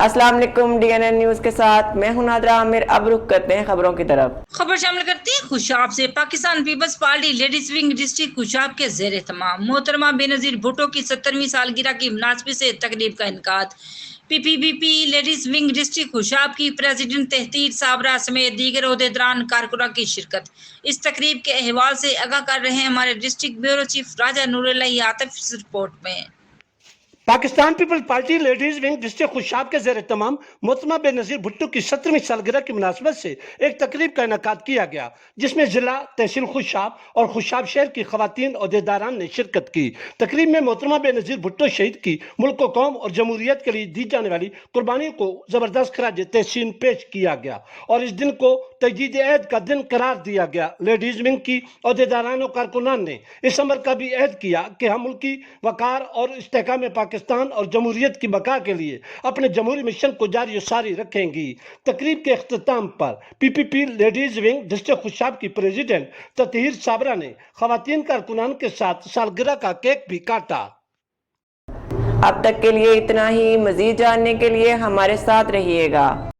السلام علیکم، DNN news کے ساتھ میں ہوں نادرہ عامر۔ اب رخ کرتے ہیں خبروں کی طرف۔ خبر شامل کرتے ہیں خوشاب سے۔ Pakistan Peoples Party ladies wing district Khushab کے زیر اہتمام محترمہ بے نظیر بھٹو کی 70ویں سالگرہ کی مناسبت سے تقریب کا انعقاد۔ PPPP ladies wing district Khushab کی پریزیڈنٹ تحتیر صابرہ سمیت دیگر عہدیداران کارکنان کی شرکت۔ اس تقریب کے احوال سے آگاہ کر رہے ہیں ہمارے district bureau chief Raja Noor Ullah Atif اس رپورٹ میں۔ Pakistan Peoples Party ladies wing district Khushab کے زیر اہتمام محترمہ بے نظیر بھٹو کی 70ویں سالگرہ کی مناسبت سے ایک تقریب کا انعقاد کیا گیا، جس میں ضلع تحصیل خوشاب اور خوشاب شہر کی خواتین عہدیداران نے شرکت کی۔ تقریب میں محترمہ بے نظیر بھٹو شہید کی ملک و قوم اور جمہوریت کے لیے دی جانے والی قربانیوں کو زبردست خراج تحسین پیش کیا گیا اور اس دن کو تجدید عہد کا دن قرار دیا گیا۔ لیڈیز ونگ کی عہدیداران و کارکنان نے اس امر کا بھی عہد کیا کہ ہم ملکی وقار اور استحکام پاکستان اور جمہوریت کی بقا کے لیے اپنے جمہوری مشن کو جاری و ساری رکھیں گی۔ تقریب کے اختتام پر PPP ladies wing district Khushab کی پریزیڈنٹ تطہیر صابرہ نے خواتین کارکنان کے ساتھ سالگرہ کا کیک بھی کاٹا۔ اب تک کے لیے اتنا ہی، مزید جاننے کے لیے ہمارے ساتھ رہیے گا۔